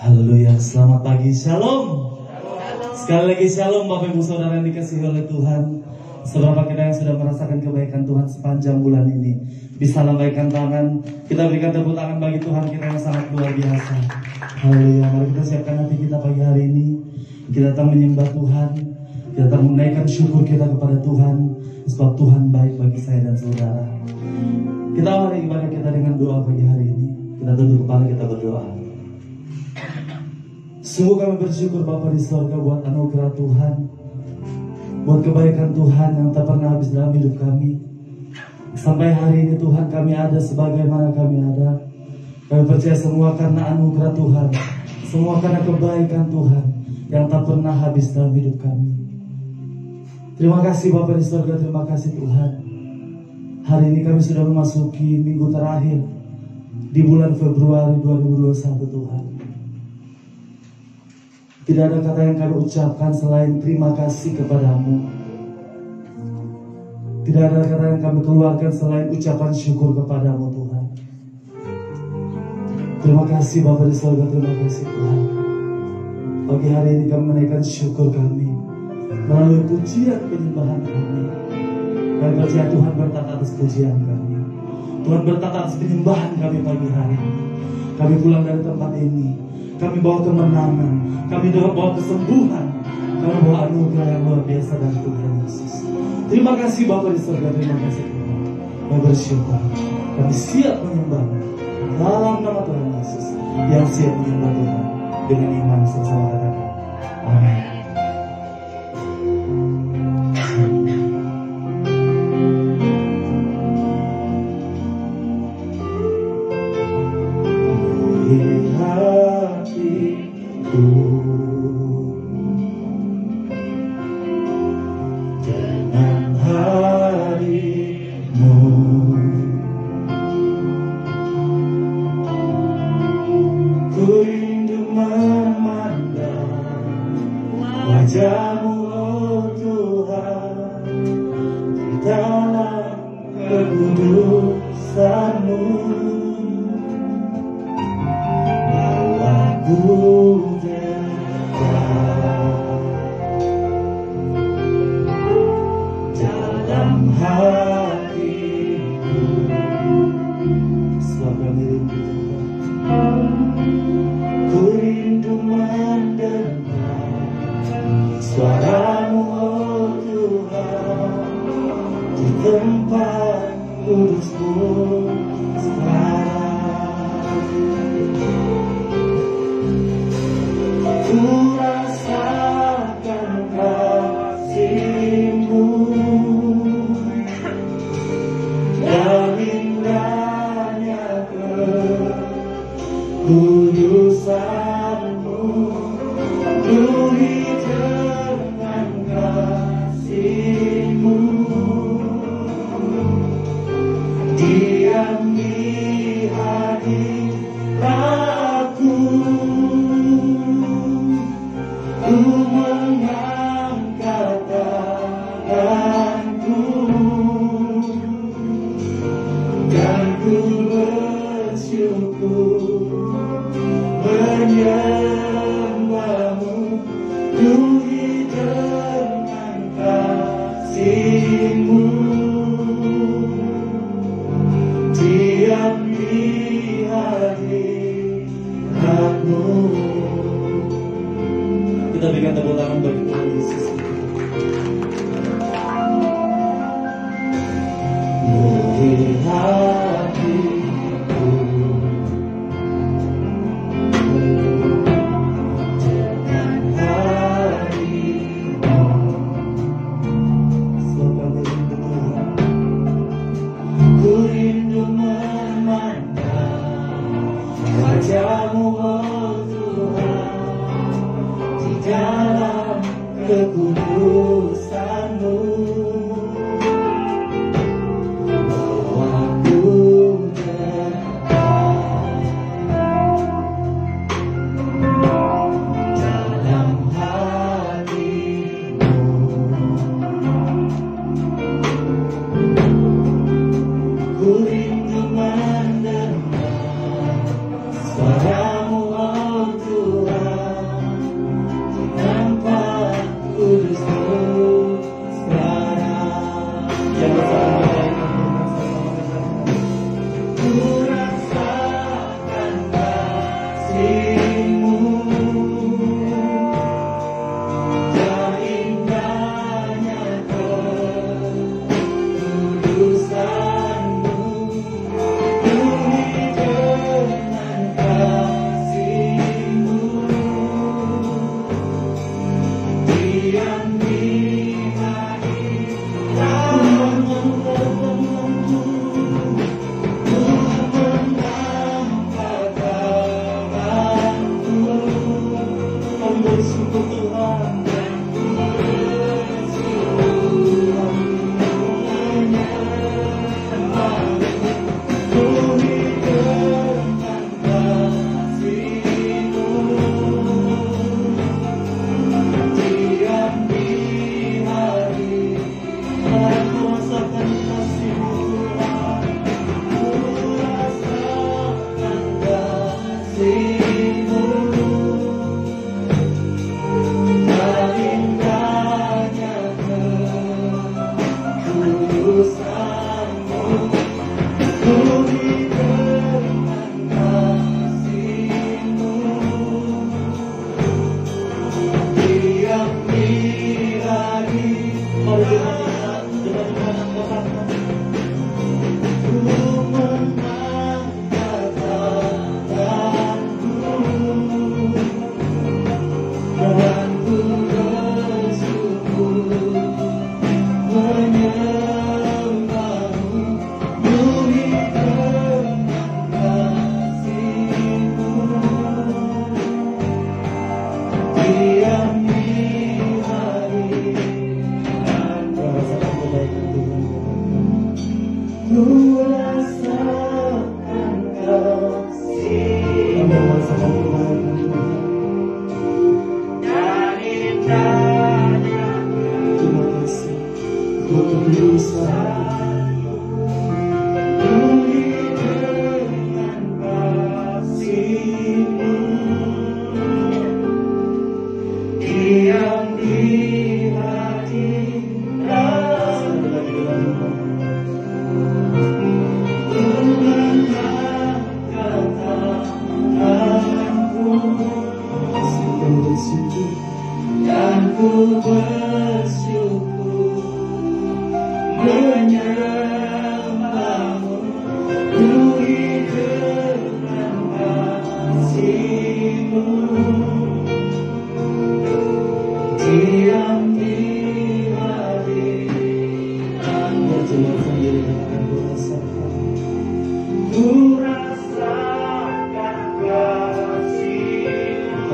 Haleluya, selamat pagi, shalom. Sekali lagi shalom Bapak Ibu Saudara yang dikasihi oleh Tuhan. Seberapa kita yang sudah merasakan kebaikan Tuhan sepanjang bulan ini, bisa lambaikan tangan, kita berikan tepuk tangan bagi Tuhan kita yang sangat luar biasa. Haleluya, mari kita siapkan hati kita pagi hari ini. Kita datang menyembah Tuhan, kita datang menaikkan syukur kita kepada Tuhan, sebab Tuhan baik bagi saya dan saudara. Kita awali ibadah kita dengan doa pagi hari ini. Kita tunduk kepala, kita berdoa. Sungguh kami bersyukur Bapa di surga buat anugerah Tuhan, buat kebaikan Tuhan yang tak pernah habis dalam hidup kami. Sampai hari ini Tuhan kami ada sebagaimana kami ada. Kami percaya semua karena anugerah Tuhan, semua karena kebaikan Tuhan yang tak pernah habis dalam hidup kami. Terima kasih Bapa di surga, terima kasih Tuhan. Hari ini kami sudah memasuki minggu terakhir di bulan Februari 2021 Tuhan. Tidak ada kata yang kami ucapkan selain terima kasih kepadamu. Tidak ada kata yang kami keluarkan selain ucapan syukur kepadamu Tuhan. Terima kasih Bapa di surga, terima kasih Tuhan. Pagi hari ini kami menaikkan syukur kami melalui pujian penyembahan kami. Kami percaya Tuhan bertata atas pujian kami. Tuhan bertata atas penyembahan kami pagi hari ini. Kami pulang dari tempat ini, kami bawa kemenangan, kami bawa kesembuhan, kami bawa anugerah yang luar biasa dari Tuhan Yesus. Terima kasih Bapa di surga, terima kasih Tuhan. Kami bersyukur, kami siap menyembah dalam nama Tuhan Yesus. Yang siap menyembah Tuhan dengan iman sama-sama katakan amin. Kita berikan tepuk tangan bagi Tuhan Yesus. Ku rindu mendengar suaramu, oh Tuhan.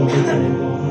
percaya Tuhan.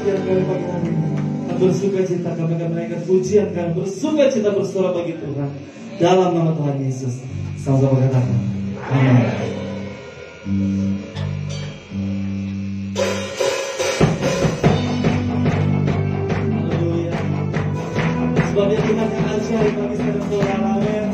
kebahagiaan kami pagi hari ini. Kami bersuka cita, kami akan menaikkan pujian, kami bersuka cita bersorak bagi Tuhan. Dalam nama Tuhan Yesus. Sama-sama katakan. Amin. Haleluya. Sebabnya Tuhan yang ajaib bagi setiap saudara. Amin.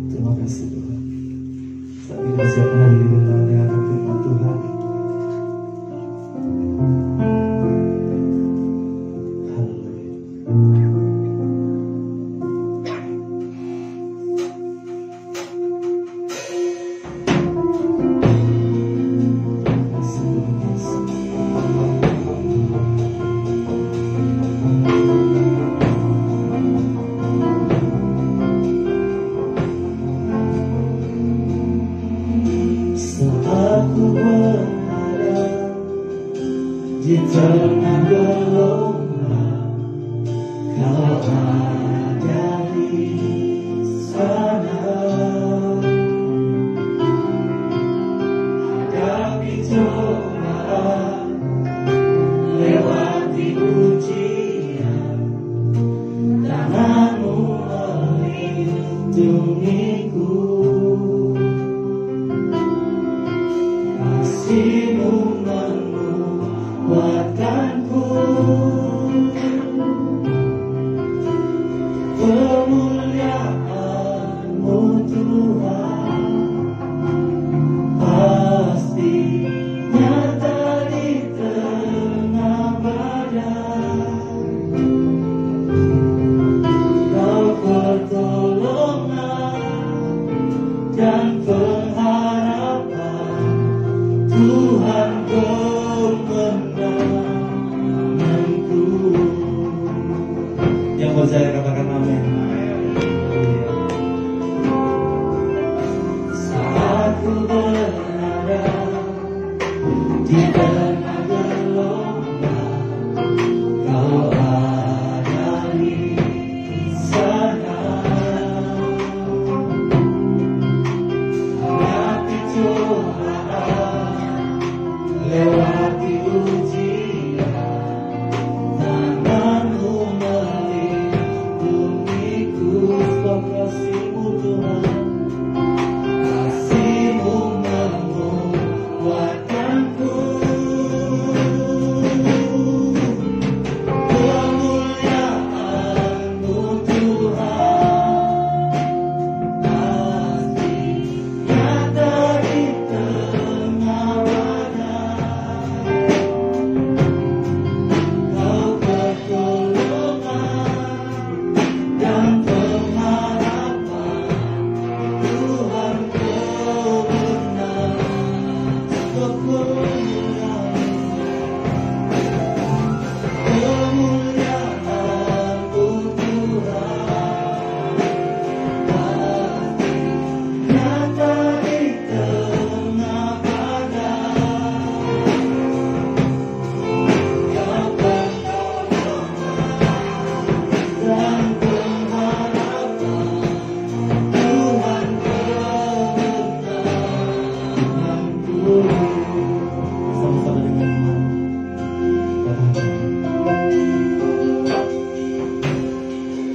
Terima kasih Tuhan. Saat kita siap menghadiri dan mendengarkan firman Tuhan. Haleluya. melindungiku, kasih-Mu menguatkanku, kemuliaan-Mu Tuhan pasti nyata di tengah badai. Kau pertolongan dan pengharapan, Tuhan kemenanganku. Yang percaya katakan amin. Saat ku berada di tengah gelombang, Kau ada di sana. Hadapi cobaan, lewati ujian, tangan-Mu melindungiku. Sebab kasih-Mu Tuhan, kasih-Mu menguatkanku, kemuliaan-Mu Tuhan pasti nyata di tengah badai. Kau pertolongan dan pengharapan, Tuhan kemenangan. Kemuliaan-Mu Tuhan pasti nyata di tengah badai. Kau pertolongan dan pengharapan, Tuhan kemenanganku. Sama-sama dengan iman, katakan,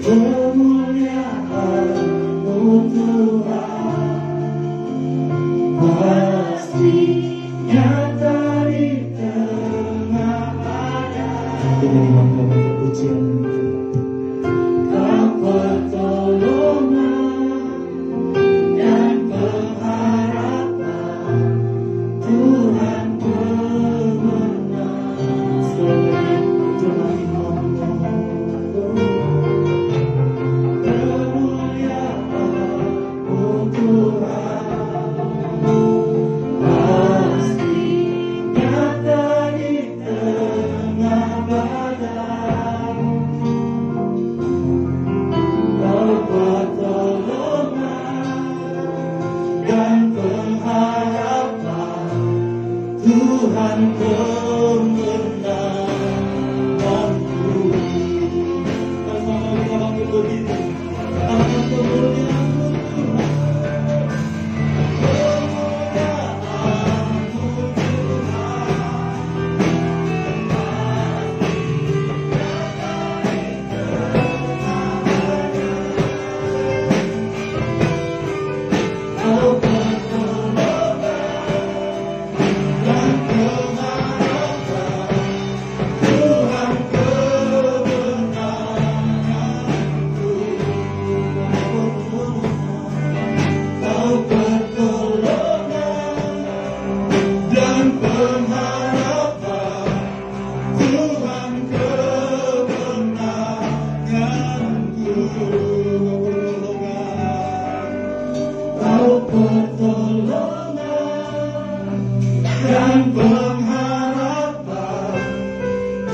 kemuliaan-Mu Tuhan pasti nyata di tengah badai. Dengan iman kami terpujian. Kau pertolongan dan pengharapan, Tuhan kemenangan. Sekali dengan iman-Mu, kemuliaan-Mu Tuhan pasti nyata di tengah badai. Kau pertolongan dan pengharapan, Tuhan kemenanganku. Bersama kita bangkit berdiri, katakan kemuliaan-Mu Tuhan, kemuliaan-Mu Kau pertolongan dan pengharapan, Tuhan kemenanganku. Kau pertolongan dan pengharapan, Tuhan kemenanganku. Kau pertolongan dan pengharapan,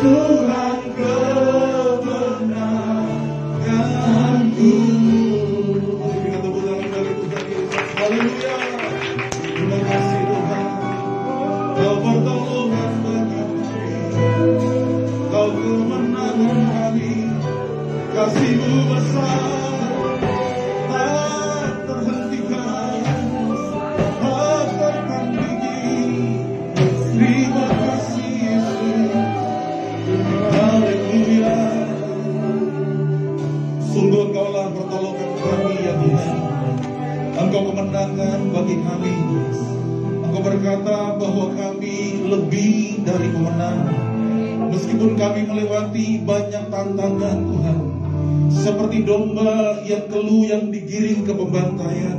Tuhan kemenanganku. Kita tepuk tangan bagi Tuhan Yesus. Haleluya. Terima kasih Tuhan. Kau pertolongan bagi kami, Kau kemenangan kami. Kasih-Mu besar, tak terhentikan, tak tertandingi. Terima kasih Yesus. Haleluya. Sungguh Engkaulah pertolongan kami ya Tuhan. Engkau kemenangan bagi kami. Engkau berkata bahwa kami lebih dari pemenang. Meskipun kami melewati banyak tantangan Tuhan, seperti domba yang keluh yang digiring ke pembantaian,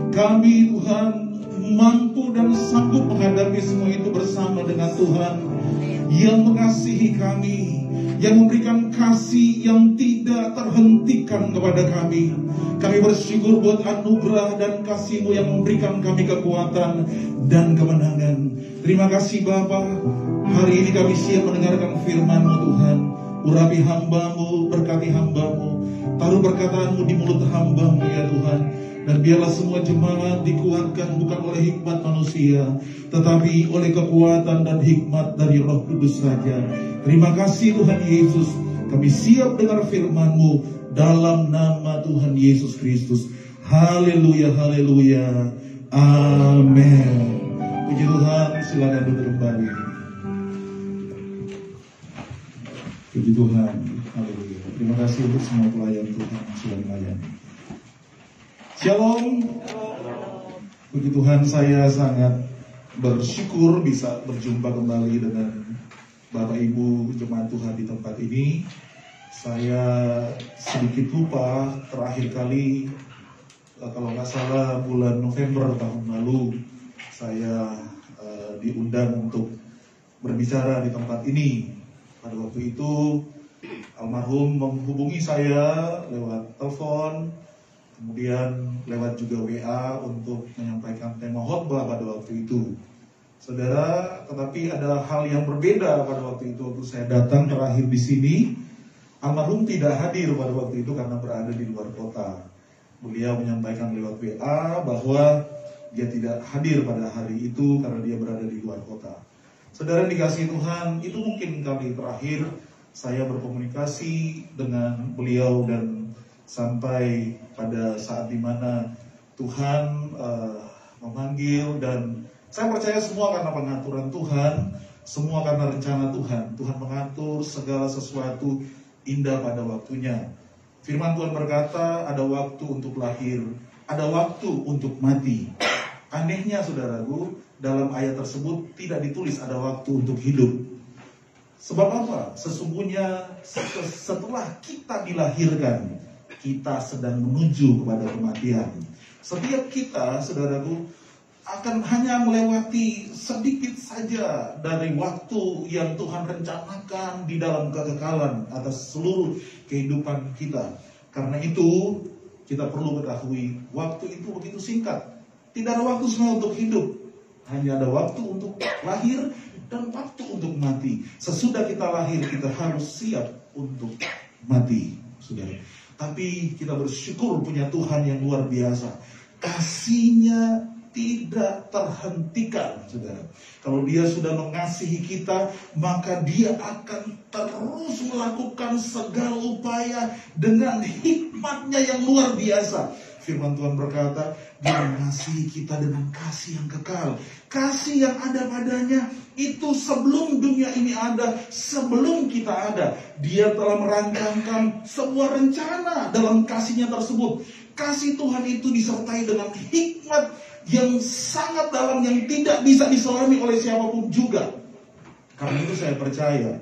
kami Tuhan mampu dan sanggup menghadapi semua itu bersama dengan Tuhan yang mengasihi kami, yang memberikan kasih yang tidak terhentikan kepada kami. Kami bersyukur buat anugerah dan kasih-Mu yang memberikan kami kekuatan dan kemenangan. Terima kasih Bapa. Hari ini kami siap mendengarkan firman-Mu Tuhan. Urapi hamba-Mu, berkati hamba-Mu, taruh perkataan-Mu di mulut hamba-Mu ya Tuhan. Dan biarlah semua jemaat dikuatkan bukan oleh hikmat manusia, tetapi oleh kekuatan dan hikmat dari Roh Kudus saja. Terima kasih Tuhan Yesus. Kami siap dengar firman-Mu dalam nama Tuhan Yesus Kristus. Haleluya, haleluya. Amin. Puji Tuhan, silakan duduk kembali. Puji Tuhan, haleluya. Terima kasih untuk semua pelayan Tuhan yang sudah melayani. Shalom. Puji Tuhan, saya sangat bersyukur bisa berjumpa kembali dengan Bapak Ibu jemaat Tuhan di tempat ini. Saya sedikit lupa terakhir kali, kalau nggak salah bulan November tahun lalu, saya diundang untuk berbicara di tempat ini. Pada waktu itu almarhum menghubungi saya lewat telepon, kemudian lewat juga WA untuk menyampaikan tema khotbah pada waktu itu. Saudara, tetapi ada hal yang berbeda pada waktu itu. Waktu saya datang terakhir di sini, almarhum tidak hadir pada waktu itu karena berada di luar kota. Beliau menyampaikan lewat WA bahwa dia tidak hadir pada hari itu karena dia berada di luar kota. Saudara dikasihi Tuhan, itu mungkin kali terakhir saya berkomunikasi dengan beliau, dan sampai pada saat dimana Tuhan memanggil, dan saya percaya semua karena pengaturan Tuhan, semua karena rencana Tuhan. Tuhan mengatur segala sesuatu indah pada waktunya. Firman Tuhan berkata, ada waktu untuk lahir, ada waktu untuk mati. Anehnya saudaraku, dalam ayat tersebut tidak ditulis ada waktu untuk hidup. Sebab apa? Sesungguhnya setelah kita dilahirkan, kita sedang menuju kepada kematian. Setiap kita, saudaraku, akan hanya melewati sedikit saja dari waktu yang Tuhan rencanakan di dalam kekekalan atas seluruh kehidupan kita. Karena itu, kita perlu ketahui, waktu itu begitu singkat. Tidak ada waktu semua untuk hidup. Hanya ada waktu untuk lahir dan waktu untuk mati. Sesudah kita lahir, kita harus siap untuk mati, saudara. Tapi kita bersyukur punya Tuhan yang luar biasa. Kasih-Nya tidak terhentikan, saudara. Kalau Dia sudah mengasihi kita, maka Dia akan terus melakukan segala upaya dengan hikmat-Nya yang luar biasa. Firman Tuhan berkata, Dia mengasihi kita dengan kasih yang kekal. Kasih yang ada padanya itu sebelum dunia ini ada, sebelum kita ada. Dia telah merancangkan sebuah rencana dalam kasih-Nya tersebut. Kasih Tuhan itu disertai dengan hikmat yang sangat dalam, yang tidak bisa diselami oleh siapapun juga. Karena itu saya percaya,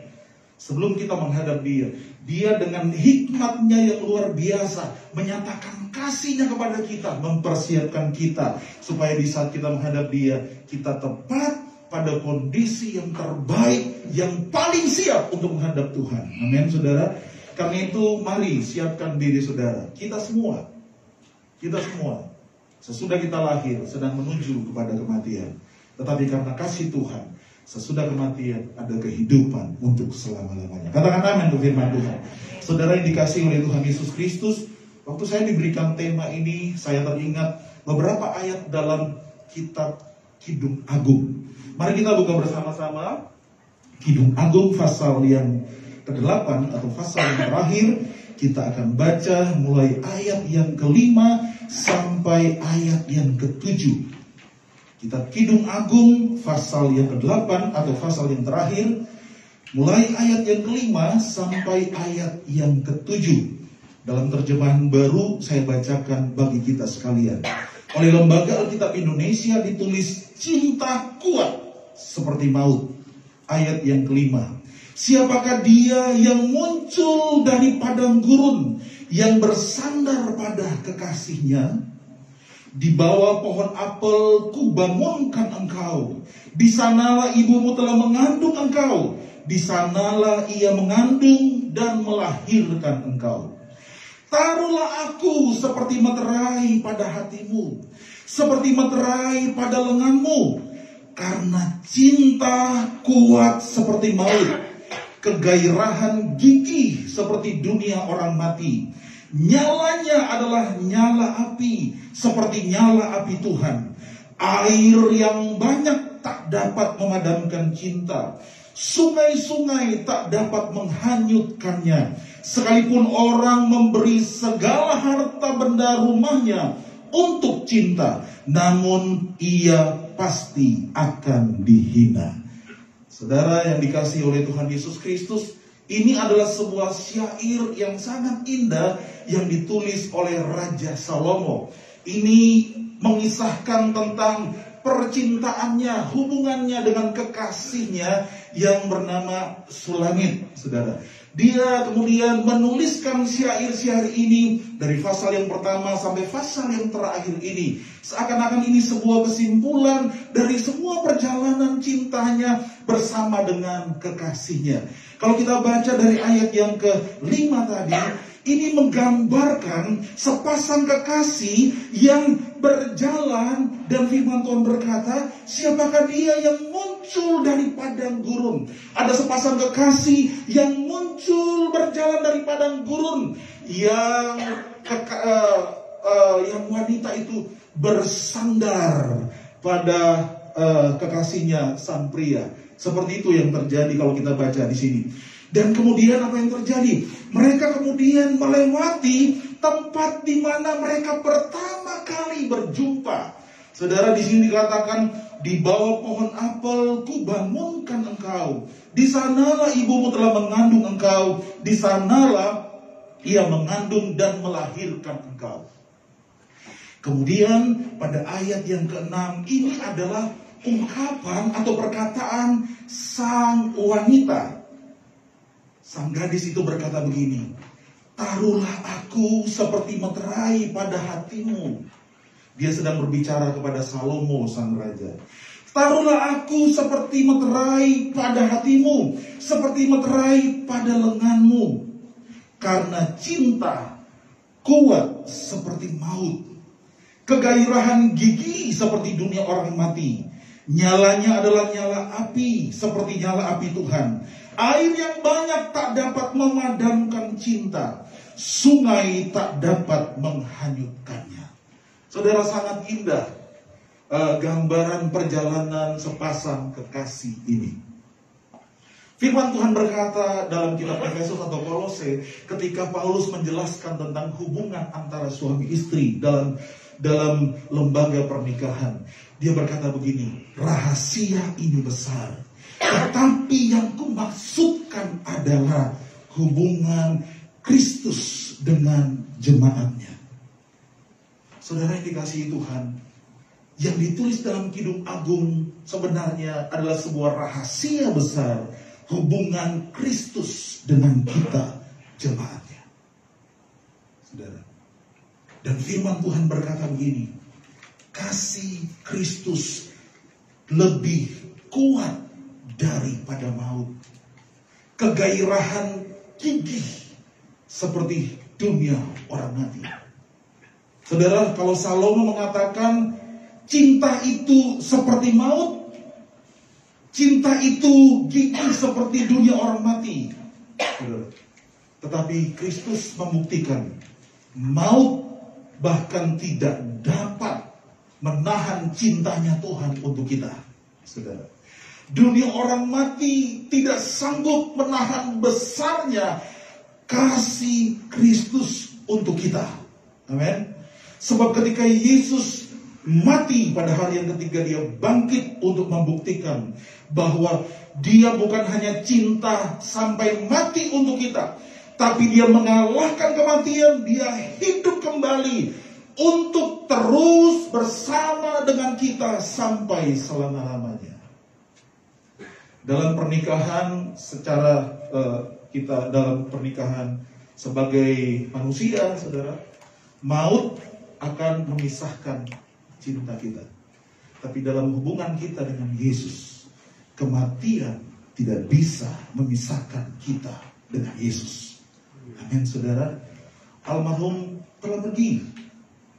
sebelum kita menghadap Dia, Dia dengan hikmat-Nya yang luar biasa menyatakan kasih-Nya kepada kita, mempersiapkan kita supaya di saat kita menghadap Dia, kita tepat pada kondisi yang terbaik, yang paling siap untuk menghadap Tuhan. Amin, saudara. Karena itu mari siapkan diri saudara. Kita semua sesudah kita lahir sedang menuju kepada kematian. Tetapi karena kasih Tuhan, sesudah kematian ada kehidupan untuk selama-lamanya. Katakan amin untuk firman Tuhan. Saudara yang dikasihi oleh Tuhan Yesus Kristus, waktu saya diberikan tema ini, saya teringat beberapa ayat dalam kitab Kidung Agung. Mari kita buka bersama-sama Kidung Agung pasal yang ke-8 atau pasal yang terakhir. Kita akan baca mulai ayat yang ke-5 sampai ayat yang ke-7. Kitab Kidung Agung pasal yang ke-8 atau pasal yang terakhir, mulai ayat yang ke-5 sampai ayat yang ke-7. Dalam terjemahan baru saya bacakan bagi kita sekalian. Oleh Lembaga Alkitab Indonesia ditulis, cinta kuat seperti maut. Ayat yang kelima. Siapakah dia yang muncul dari padang gurun, yang bersandar pada kekasihnya? Di bawah pohon apel kubangunkan engkau. Di sanalah ibumu telah mengandung engkau. Di sanalah ia mengandung dan melahirkan engkau. Taruhlah aku seperti meterai pada hatimu, seperti meterai pada lenganmu, karena cinta kuat seperti maut, kegairahan gigih seperti dunia orang mati. Nyalanya adalah nyala api, seperti nyala api Tuhan. Air yang banyak tak dapat memadamkan cinta. Sungai-sungai tak dapat menghanyutkannya. Sekalipun orang memberi segala harta benda rumahnya untuk cinta, namun ia pasti akan dihina. Saudara yang dikasihi oleh Tuhan Yesus Kristus, ini adalah sebuah syair yang sangat indah yang ditulis oleh Raja Salomo. Ini mengisahkan tentang percintaannya, hubungannya dengan kekasihnya yang bernama Sulamit, saudara. Dia kemudian menuliskan syair-syair ini dari pasal yang pertama sampai pasal yang terakhir ini. Seakan-akan ini sebuah kesimpulan dari semua perjalanan cintanya bersama dengan kekasihnya. Kalau kita baca dari ayat yang ke-5 tadi, ini menggambarkan sepasang kekasih yang berjalan, dan firman Tuhan berkata, siapakah dia yang muncul dari padang gurun? Ada sepasang kekasih yang muncul berjalan dari padang gurun, yang wanita itu bersandar pada kekasihnya sang pria. Seperti itu yang terjadi kalau kita baca di sini. Dan kemudian apa yang terjadi? Mereka kemudian melewati tempat di mana mereka pertama kali berjumpa. Saudara, di sini dikatakan, di bawah pohon apel kubangunkan engkau. Di sanalah ibumu telah mengandung engkau. Di sanalah ia mengandung dan melahirkan engkau. Kemudian pada ayat yang ke-6 ini adalah ungkapan atau perkataan sang wanita. Sang gadis itu berkata begini, taruhlah aku seperti meterai pada hatimu. Dia sedang berbicara kepada Salomo sang raja. Taruhlah aku seperti meterai pada hatimu, seperti meterai pada lenganmu. Karena cinta kuat seperti maut, kegairahan gigih seperti dunia orang mati. Nyalanya adalah nyala api, seperti nyala api Tuhan. Air yang banyak tak dapat memadamkan cinta. Sungai tak dapat menghanyutkannya. Saudara, sangat indah gambaran perjalanan sepasang kekasih ini. Firman Tuhan berkata dalam kitab Efesus atau Kolose, ketika Paulus menjelaskan tentang hubungan antara suami istri dalam lembaga pernikahan, dia berkata begini, rahasia ini besar, tetapi yang kumaksudkan adalah hubungan Kristus dengan jemaatnya. Saudara yang dikasihi Tuhan, yang ditulis dalam Kidung Agung sebenarnya adalah sebuah rahasia besar, hubungan Kristus dengan kita, jemaatnya. Saudara, dan firman Tuhan berkata begini, kasih Kristus lebih kuat daripada maut, kegairahan gigih seperti dunia orang mati. Saudara, kalau Salomo mengatakan cinta itu seperti maut, cinta itu gigih seperti dunia orang mati, saudara, tetapi Kristus membuktikan maut bahkan tidak dapat menahan cintanya Tuhan untuk kita. Saudara, dunia orang mati tidak sanggup menahan besarnya kasih Kristus untuk kita. Amin. Sebab ketika Yesus mati pada hari yang ketiga, dia bangkit untuk membuktikan bahwa dia bukan hanya cinta sampai mati untuk kita, tapi dia mengalahkan kematian, dia hidup kembali untuk terus bersama dengan kita sampai selama-lamanya. Dalam pernikahan kita dalam pernikahan sebagai manusia, saudara, maut akan memisahkan cinta kita. Tapi dalam hubungan kita dengan Yesus, kematian tidak bisa memisahkan kita dengan Yesus. Amin, saudara. Almarhum telah pergi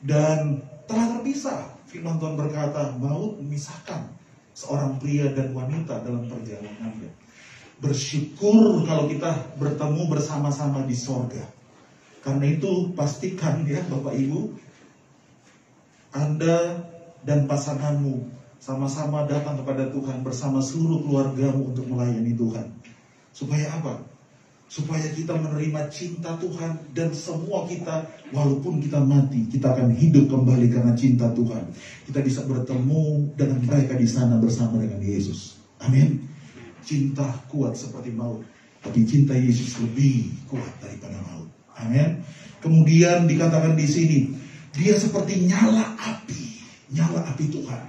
dan telah terpisah. Firman Tuhan berkata, maut memisahkan seorang pria dan wanita dalam perjalanannya. Bersyukur kalau kita bertemu bersama-sama di sorga. Karena itu pastikan ya Bapak Ibu, Anda dan pasanganmu sama-sama datang kepada Tuhan bersama seluruh keluargamu untuk melayani Tuhan. Supaya apa? Supaya kita menerima cinta Tuhan, dan semua kita, walaupun kita mati, kita akan hidup kembali karena cinta Tuhan. Kita bisa bertemu dengan mereka di sana bersama dengan Yesus. Amin. Cinta kuat seperti maut, tapi cinta Yesus lebih kuat daripada maut. Amin. Kemudian dikatakan di sini, dia seperti nyala api Tuhan.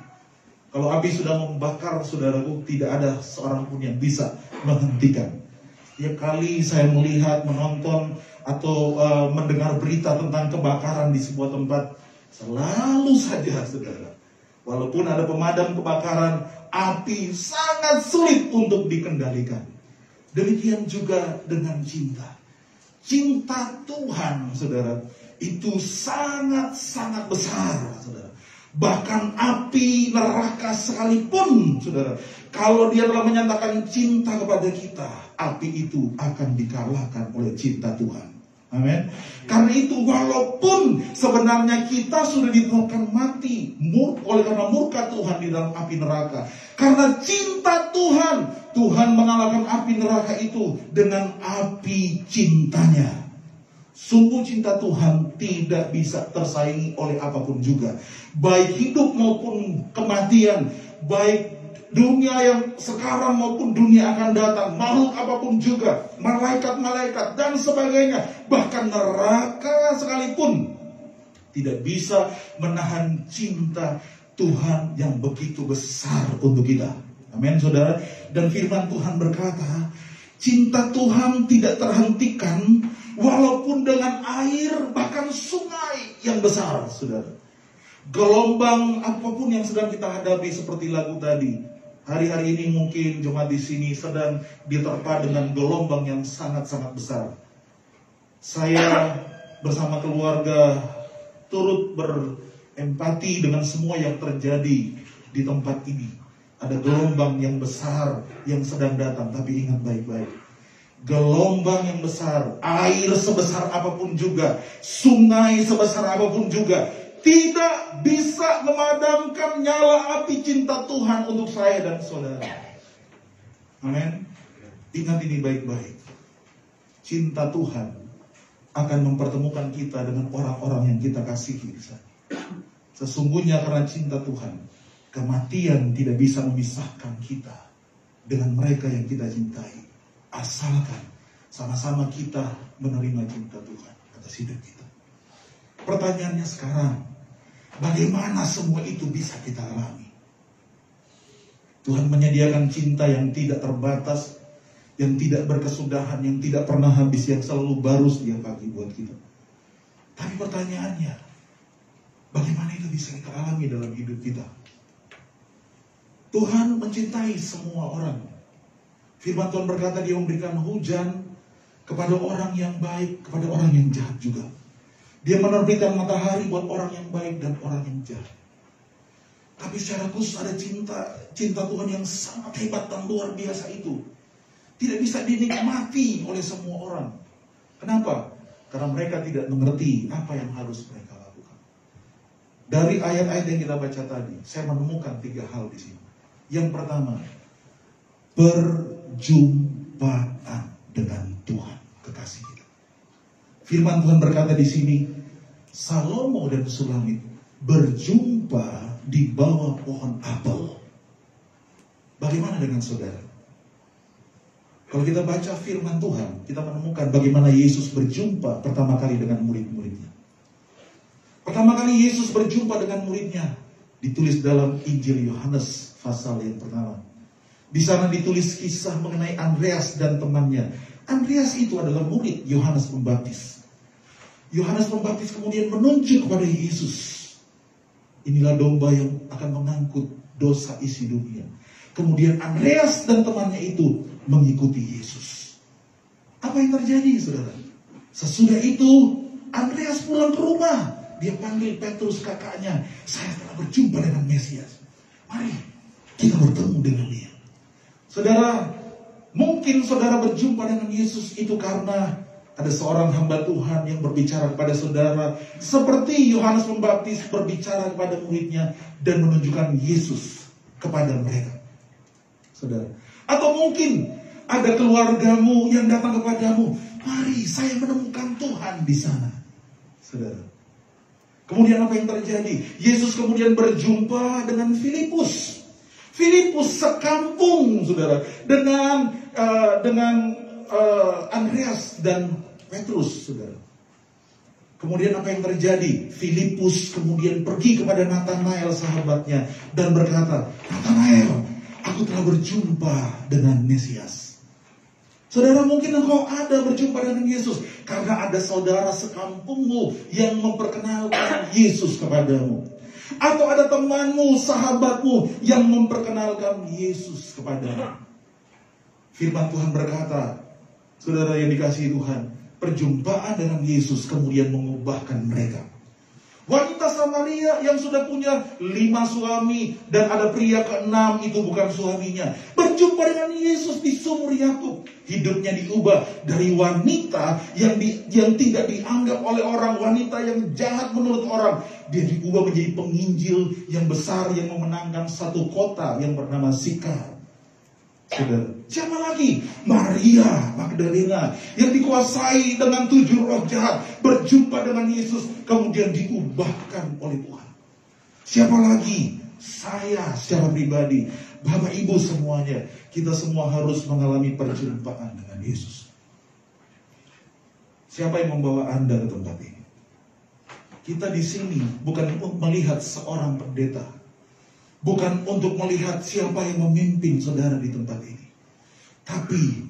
Kalau api sudah membakar, saudaraku, tidak ada seorang pun yang bisa menghentikan. Setiap kali saya melihat, menonton, atau mendengar berita tentang kebakaran di sebuah tempat, selalu saja, saudara, walaupun ada pemadam kebakaran, api sangat sulit untuk dikendalikan. Demikian juga dengan cinta. Cinta Tuhan, saudara, itu sangat-sangat besar, saudara. Bahkan api neraka sekalipun, saudara, kalau dia telah menyatakan cinta kepada kita, api itu akan dikalahkan oleh cinta Tuhan. Amin. Karena itu walaupun sebenarnya kita sudah ditetapkan mati oleh karena murka Tuhan di dalam api neraka, karena cinta Tuhan, Tuhan mengalahkan api neraka itu dengan api cintanya. Sungguh cinta Tuhan tidak bisa tersaingi oleh apapun juga. Baik hidup maupun kematian, baik dunia yang sekarang maupun dunia akan datang, makhluk apapun juga, malaikat-malaikat dan sebagainya, bahkan neraka sekalipun tidak bisa menahan cinta Tuhan yang begitu besar untuk kita. Amin, saudara. Dan firman Tuhan berkata, cinta Tuhan tidak terhentikan walaupun dengan air, bahkan sungai yang besar, saudara. Gelombang apapun yang sedang kita hadapi, seperti lagu tadi, hari-hari ini mungkin jemaat di sini sedang diterpa dengan gelombang yang sangat-sangat besar. Saya bersama keluarga turut berempati dengan semua yang terjadi di tempat ini. Ada gelombang yang besar yang sedang datang, tapi ingat baik-baik. Gelombang yang besar, air sebesar apapun juga, sungai sebesar apapun juga, tidak bisa memadamkan nyala api cinta Tuhan untuk saya dan saudara. Amin. Ingat ini baik-baik. Cinta Tuhan akan mempertemukan kita dengan orang-orang yang kita kasihi. Sesungguhnya karena cinta Tuhan, kematian tidak bisa memisahkan kita dengan mereka yang kita cintai. Asalkan sama-sama kita menerima cinta Tuhan atas hidup kita. Pertanyaannya sekarang, bagaimana semua itu bisa kita alami? Tuhan menyediakan cinta yang tidak terbatas, yang tidak berkesudahan, yang tidak pernah habis, yang selalu baru setiap pagi buat kita. Tapi pertanyaannya, bagaimana itu bisa kita alami dalam hidup kita? Tuhan mencintai semua orang. Firman Tuhan berkata, dia memberikan hujan kepada orang yang baik, kepada orang yang jahat juga. Dia menerbitkan matahari buat orang yang baik dan orang yang jahat. Tapi secara khusus ada cinta Tuhan yang sangat hebat dan luar biasa itu. Tidak bisa dinikmati oleh semua orang. Kenapa? Karena mereka tidak mengerti apa yang harus mereka lakukan. Dari ayat-ayat yang kita baca tadi, saya menemukan 3 hal di sini. Yang pertama, perjumpaan dengan Tuhan, kekasih kita. Firman Tuhan berkata di sini, Salomo dan Sulamit berjumpa di bawah pohon apel. Bagaimana dengan saudara? Kalau kita baca firman Tuhan, kita menemukan bagaimana Yesus berjumpa pertama kali dengan murid-muridnya. Pertama kali Yesus berjumpa dengan muridnya ditulis dalam Injil Yohanes pasal yang pertama. Di sana ditulis kisah mengenai Andreas dan temannya. Andreas itu adalah murid Yohanes Pembaptis. Yohanes Pembaptis kemudian menunjuk kepada Yesus. Inilah domba yang akan mengangkut dosa isi dunia. Kemudian Andreas dan temannya itu mengikuti Yesus. Apa yang terjadi, saudara? Sesudah itu Andreas pulang ke rumah. Dia panggil Petrus kakaknya. Saya telah berjumpa dengan Mesias. Mari kita bertemu dengan dia. Saudara, mungkin saudara berjumpa dengan Yesus itu karena ada seorang hamba Tuhan yang berbicara kepada saudara, seperti Yohanes Pembaptis berbicara kepada muridnya dan menunjukkan Yesus kepada mereka. Saudara, atau mungkin ada keluargamu yang datang kepadamu, mari saya menemukan Tuhan di sana. Saudara, kemudian apa yang terjadi? Yesus kemudian berjumpa dengan Filipus. Filipus sekampung, saudara, dengan Andreas dan Petrus, saudara. Kemudian apa yang terjadi? Filipus kemudian pergi kepada Nathanael sahabatnya dan berkata, Nathanael, aku telah berjumpa dengan Mesias. Saudara, mungkin engkau ada berjumpa dengan Yesus karena ada saudara sekampungmu yang memperkenalkan Yesus kepadamu. Atau ada temanmu, sahabatmu yang memperkenalkan Yesus kepadamu. Firman Tuhan berkata, saudara yang dikasihi Tuhan, perjumpaan dengan Yesus kemudian mengubahkan mereka. Wanita Samaria yang sudah punya 5 suami dan ada pria ke-6 itu bukan suaminya, berjumpa dengan Yesus di sumur Yakub. Hidupnya diubah dari wanita yang tidak dianggap oleh orang, wanita yang jahat menurut orang. Dia diubah menjadi penginjil yang besar yang memenangkan satu kota yang bernama Sikar. Saudara, siapa lagi? Maria Magdalena yang dikuasai dengan 7 roh jahat berjumpa dengan Yesus kemudian diubahkan oleh Tuhan. Siapa lagi? Saya secara pribadi, Bapak Ibu semuanya, kita semua harus mengalami perjumpaan dengan Yesus. Siapa yang membawa Anda ke tempat ini? Kita di sini bukan untuk melihat seorang pendeta, bukan untuk melihat siapa yang memimpin saudara di tempat ini. Tapi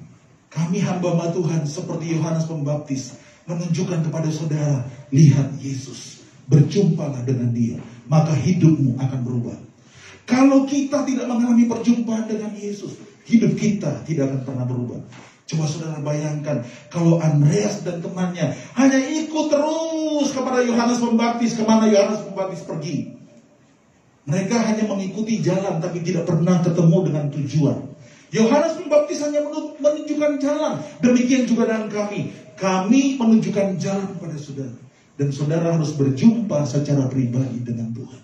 kami hamba Tuhan seperti Yohanes Pembaptis menunjukkan kepada saudara, lihat Yesus, berjumpalah dengan dia, maka hidupmu akan berubah. Kalau kita tidak mengalami perjumpaan dengan Yesus, hidup kita tidak akan pernah berubah. Coba saudara bayangkan kalau Andreas dan temannya hanya ikut terus kepada Yohanes Pembaptis, kemana Yohanes Pembaptis pergi. Mereka hanya mengikuti jalan tapi tidak pernah ketemu dengan tujuan. Yohanes Pembaptis hanya menunjukkan jalan. Demikian juga dengan kami. Kami menunjukkan jalan kepada saudara. Dan saudara harus berjumpa secara pribadi dengan Tuhan.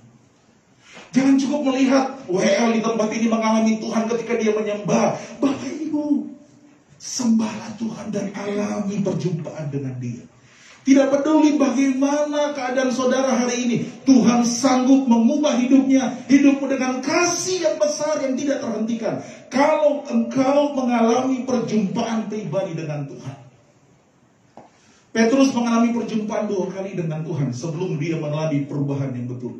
Jangan cukup melihat WL di tempat ini mengalami Tuhan ketika dia menyembah. Bapak Ibu, sembahlah Tuhan dan alami perjumpaan dengan dia. Tidak peduli bagaimana keadaan saudara hari ini, Tuhan sanggup mengubah hidupmu dengan kasih yang besar yang tidak terhentikan. Kalau engkau mengalami perjumpaan pribadi dengan Tuhan. Petrus mengalami perjumpaan 2 kali dengan Tuhan sebelum dia mengalami perubahan yang betul.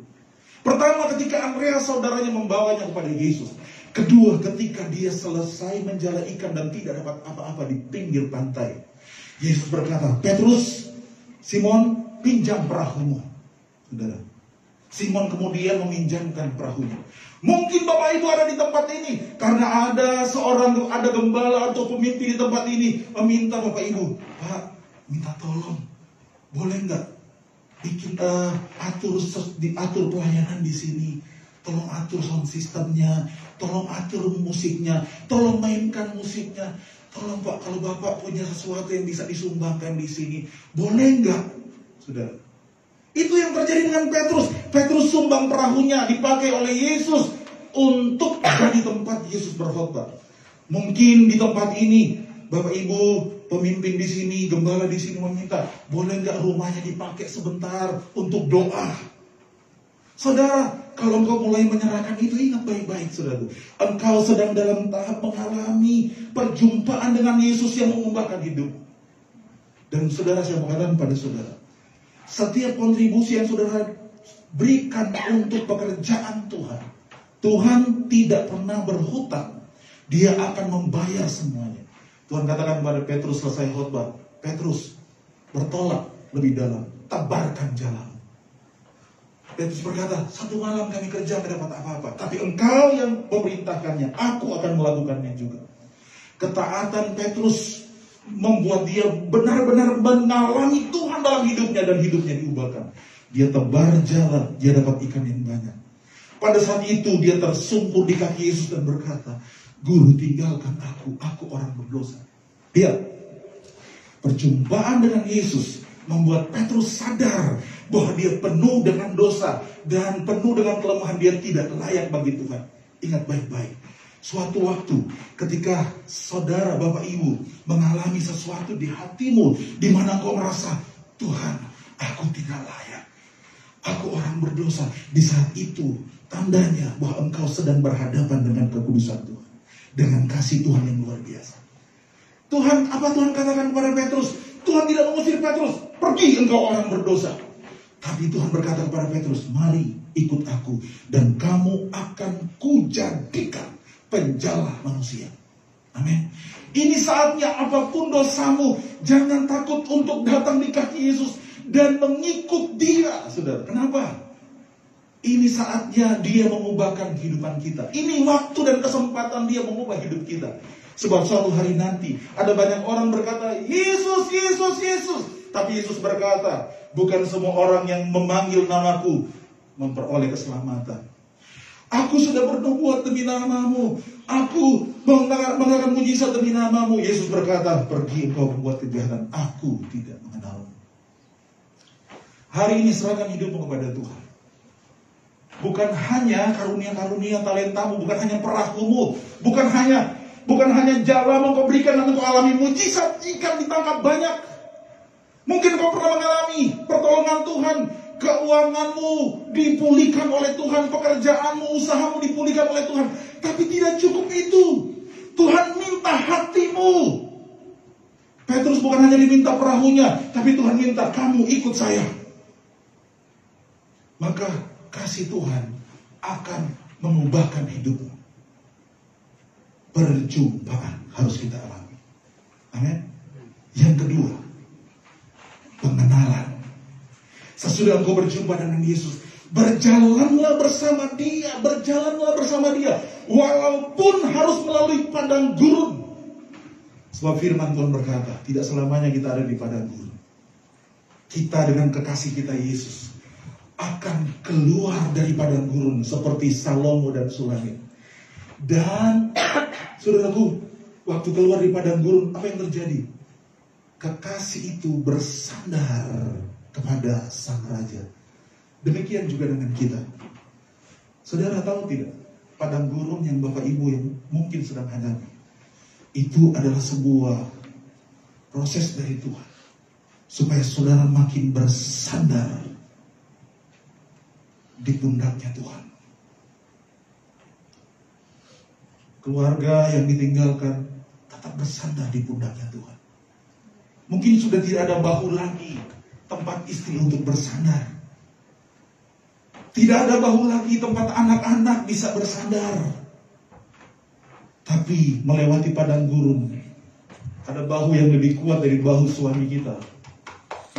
Pertama ketika Andreas saudaranya membawanya kepada Yesus. Kedua ketika dia selesai menjala ikan dan tidak dapat apa-apa di pinggir pantai. Yesus berkata, Petrus, Simon, pinjam perahumu. Saudara, Simon kemudian meminjamkan perahunya. Mungkin Bapak Ibu ada di tempat ini karena ada gembala atau pemimpin di tempat ini meminta Bapak Ibu, Pak, minta tolong, boleh nggak bikin diatur pelayanan di sini, tolong atur sound systemnya, tolong atur musiknya, tolong mainkan musiknya. Tolong Pak, kalau Bapak punya sesuatu yang bisa disumbangkan di sini, boleh nggak, saudara? Itu yang terjadi dengan Petrus. Petrus sumbang perahunya dipakai oleh Yesus untuk jadi tempat Yesus berkhotbah. Mungkin di tempat ini, Bapak Ibu, pemimpin di sini, gembala di sini meminta, boleh nggak rumahnya dipakai sebentar untuk doa? Saudara, kalau engkau mulai menyerahkan itu, ingat baik-baik saudara. Engkau sedang dalam tahap mengalami perjumpaan dengan Yesus yang mengubahkan hidup. Dan saudara, saya mengatakan pada saudara, setiap kontribusi yang saudara berikan untuk pekerjaan Tuhan, Tuhan tidak pernah berhutang. Dia akan membayar semuanya. Tuhan katakan kepada Petrus selesai khotbah, Petrus, bertolak lebih dalam, tebarkan jalan. Petrus berkata, 1 malam kami kerja tidak dapat apa-apa, tapi engkau yang memerintahkannya, aku akan melakukannya juga. Ketaatan Petrus membuat dia benar-benar mengalami Tuhan dalam hidupnya, dan hidupnya diubahkan. Dia tebar jalan, dia dapat ikan yang banyak. Pada saat itu dia tersungkur di kaki Yesus dan berkata, Guru, tinggalkan aku orang berdosa. Lihat, perjumpaan dengan Yesus membuat Petrus sadar bahwa dia penuh dengan dosa dan penuh dengan kelemahan, dia tidak layak bagi Tuhan. Ingat baik-baik, suatu waktu ketika saudara, bapak, ibu mengalami sesuatu di hatimu di mana kau merasa, Tuhan, aku tidak layak, aku orang berdosa. Di saat itu tandanya bahwa engkau sedang berhadapan dengan kekudusan Tuhan, dengan kasih Tuhan yang luar biasa. Tuhan, apa Tuhan katakan kepada Petrus? Tuhan tidak mengusir Petrus, pergi engkau orang berdosa. Tapi Tuhan berkata kepada Petrus, mari ikut aku, dan kamu akan kujadikan penjala manusia. Amin. Ini saatnya, apapun dosamu, jangan takut untuk datang di kaki Yesus dan mengikut dia, saudara. Kenapa? Ini saatnya dia mengubahkan kehidupan kita. Ini waktu dan kesempatan dia mengubah hidup kita. Sebab suatu hari nanti ada banyak orang berkata, Yesus, Yesus, Yesus. Tapi Yesus berkata, bukan semua orang yang memanggil namaku memperoleh keselamatan. Aku sudah bernubuat demi namamu. Aku mengadakan mujizat demi namamu. Yesus berkata, pergi engkau membuat kejahatan. Aku tidak mengenalmu. Hari ini serahkan hidupmu kepada Tuhan. Bukan hanya karunia-karunia talentamu, bukan hanya perahumu, bukan hanya jalamu kau berikan dan kau alami mujizat ikan ditangkap banyak. Mungkin kau pernah mengalami pertolongan Tuhan, keuanganmu dipulihkan oleh Tuhan, pekerjaanmu, usahamu dipulihkan oleh Tuhan. Tapi tidak cukup itu. Tuhan minta hatimu. Petrus bukan hanya diminta perahunya, tapi Tuhan minta kamu ikut saya. Maka kasih Tuhan akan mengubahkan hidupmu. Perjumpaan harus kita alami. Amin. Yang kedua, pengenalan. Sesudah engkau berjumpa dengan Yesus, berjalanlah bersama dia, berjalanlah bersama dia, walaupun harus melalui padang gurun. Sebab firman Tuhan berkata, tidak selamanya kita ada di padang gurun. Kita dengan kekasih kita Yesus akan keluar dari padang gurun seperti Salomo dan Sulaim. Dan saudaraku, waktu keluar di padang gurun, apa yang terjadi? Kekasih itu bersandar kepada sang raja. Demikian juga dengan kita. Saudara tahu tidak, padang gurun yang Bapak Ibu yang mungkin sedang hadapi, itu adalah sebuah proses dari Tuhan, supaya saudara makin bersandar di pundaknya Tuhan. Keluarga yang ditinggalkan tetap bersandar di pundaknya Tuhan. Mungkin sudah tidak ada bahu lagi tempat istri untuk bersandar. Tidak ada bahu lagi tempat anak-anak bisa bersandar. Tapi melewati padang gurun, ada bahu yang lebih kuat dari bahu suami kita.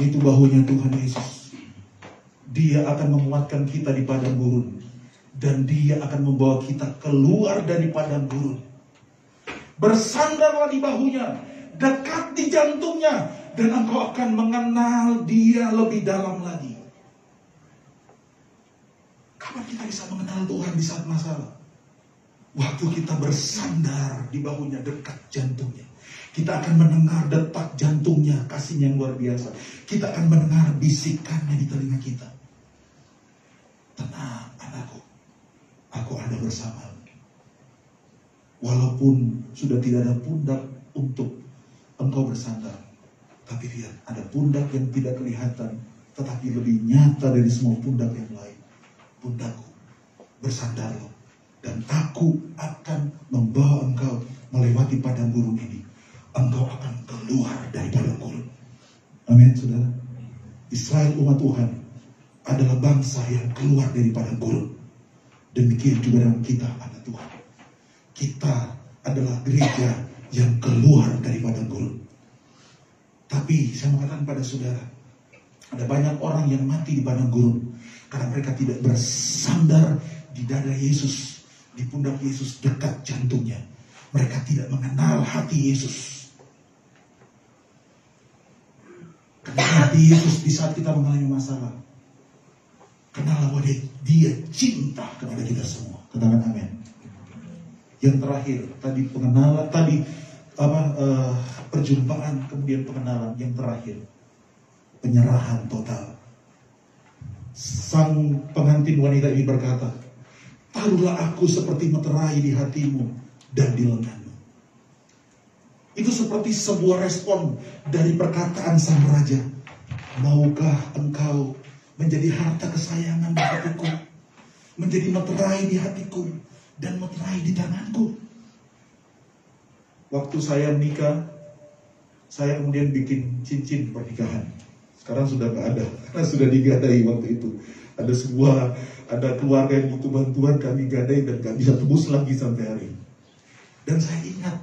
Itu bahunya Tuhan Yesus. Dia akan menguatkan kita di padang gurun, dan dia akan membawa kita keluar dari padang gurun. Bersandarlah di bahunya, dekat di jantungnya, dan engkau akan mengenal dia lebih dalam lagi. Kapan kita bisa mengenal Tuhan di saat masalah? Waktu kita bersandar di bahunya, dekat jantungnya. Kita akan mendengar detak jantungnya, kasihnya yang luar biasa. Kita akan mendengar bisikannya di telinga kita. Tenang anakku, aku ada bersamamu. Walaupun sudah tidak ada pundak untuk engkau bersandar, tapi lihat, ada pundak yang tidak kelihatan, tetapi lebih nyata dari semua pundak yang lain. pundakku, bersandarlah, dan aku akan membawa engkau melewati padang gurun ini. Engkau akan keluar dari padang gurun. Amin, saudara. Israel, umat Tuhan, adalah bangsa yang keluar dari padang gurun. Demikian juga dengan kita, anak Tuhan. Kita adalah gereja yang keluar dari padang gurun. Tapi saya mengatakan pada saudara, ada banyak orang yang mati di padang gurun karena mereka tidak bersandar di dada Yesus, di pundak Yesus, dekat jantungnya. Mereka tidak mengenal hati Yesus. Kenal hati Yesus di saat kita mengalami masalah. Kenal bahwa dia cinta kepada kita semua. Katakan amin. Yang terakhir, tadi pengenalan, perjumpaan, kemudian pengenalan. Yang terakhir, penyerahan total. Sang pengantin wanita ini berkata, taruhlah aku seperti meterai di hatimu dan di lenganmu. Itu seperti sebuah respon dari perkataan sang raja. Maukah engkau menjadi harta kesayangan di hatiku, menjadi meterai di hatiku, dan meterai di tanganku? Waktu saya menikah, saya kemudian bikin cincin pernikahan. Sekarang sudah gak ada, karena sudah digadai waktu itu. Ada keluarga yang butuh bantuan, kami gadai dan gak bisa tebus lagi sampai hari ini. Dan saya ingat,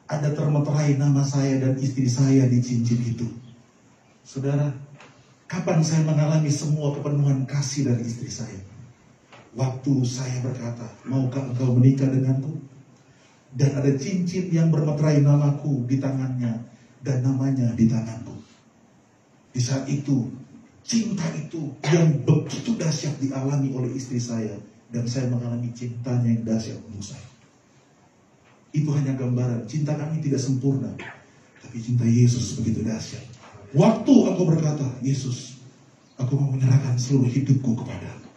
ada termeterai nama saya dan istri saya di cincin itu. Saudara, kapan saya mengalami semua kepenuhan kasih dari istri saya? Waktu saya berkata, maukah engkau menikah denganku? Dan ada cincin yang bermeterai namaku di tangannya dan namanya di tanganku. Di saat itu, cinta itu yang begitu dahsyat dialami oleh istri saya, dan saya mengalami cintanya yang dahsyat untuk saya. Itu hanya gambaran, cinta kami tidak sempurna, tapi cinta Yesus begitu dahsyat. Waktu aku berkata, Yesus, aku mau menyerahkan seluruh hidupku kepadamu.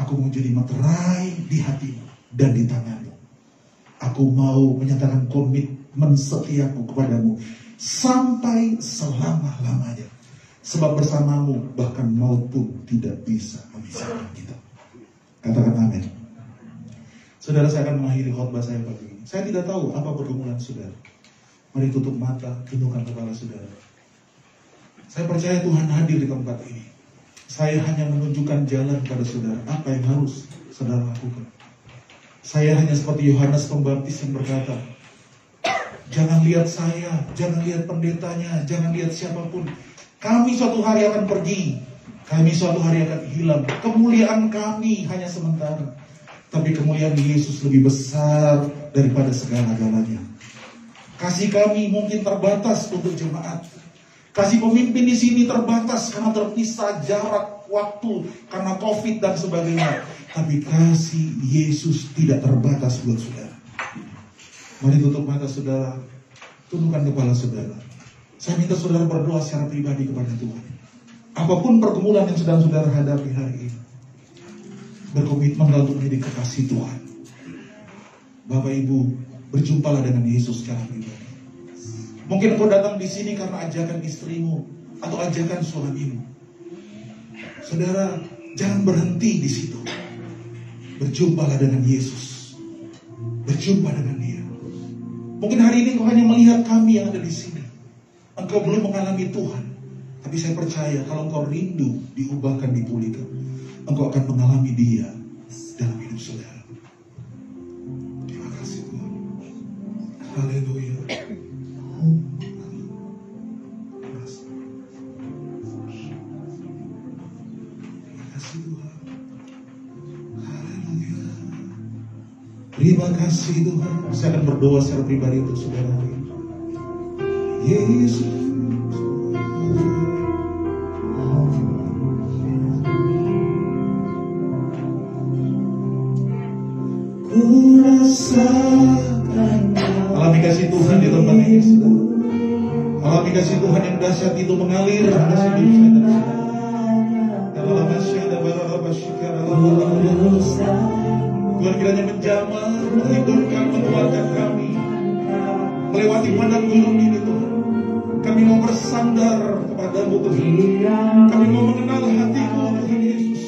Aku mau jadi meterai di hatimu dan di tanganmu. Aku mau menyatakan komitmen setiaku kepadamu sampai selama-lamanya. Sebab bersamamu bahkan maut pun tidak bisa memisahkan kita. Katakan amin. Saudara, saya akan mengakhiri khotbah saya pagi ini. Saya tidak tahu apa pergumulan saudara. Mari tutup mata, tundukkan kepala saudara. Saya percaya Tuhan hadir di tempat ini. Saya hanya menunjukkan jalan pada saudara, apa yang harus saudara lakukan. Saya hanya seperti Yohanes Pembaptis yang berkata, jangan lihat saya, jangan lihat pendetanya, jangan lihat siapapun. Kami suatu hari akan pergi, kami suatu hari akan hilang. Kemuliaan kami hanya sementara, tapi kemuliaan Yesus lebih besar daripada segala-galanya. Kasih kami mungkin terbatas untuk jemaat. Kasih pemimpin di sini terbatas karena terpisah jarak waktu, karena COVID dan sebagainya. Tapi kasih Yesus tidak terbatas buat saudara. Mari tutup mata saudara, tundukkan kepala saudara. Saya minta saudara berdoa secara pribadi kepada Tuhan. Apapun pergumulan yang sedang saudara hadapi hari ini, berkomitmen untuk menjadi kekasih Tuhan. Bapak Ibu, berjumpalah dengan Yesus secara pribadi. Mungkin kau datang di sini karena ajakan istrimu atau ajakan suamimu. Saudara, jangan berhenti di situ. Berjumpalah dengan Yesus. Berjumpa dengan Dia. Mungkin hari ini kau hanya melihat kami yang ada di sini. Engkau belum mengalami Tuhan. Tapi saya percaya kalau engkau rindu diubahkan, dipulihkan, engkau akan mengalami Dia dalam hidup saudara. Terima kasih Tuhan. Haleluya. Terima kasih Tuhan. Saya akan berdoa secara pribadi untuk saudara hari ini. Yesus, ku rasakan alami kasih Tuhan di tempat ini, saudara. Alami kasih Tuhan yang dahsyat itu mengalir atas hidup saudara. Tuhan kiranya menjamah, menghidupkan, menguatkan kami melewati padang gurun ini Tuhan. Kami mau bersandar kepadamu Tuhan. Kami mau mengenal hati-Mu Tuhan Yesus.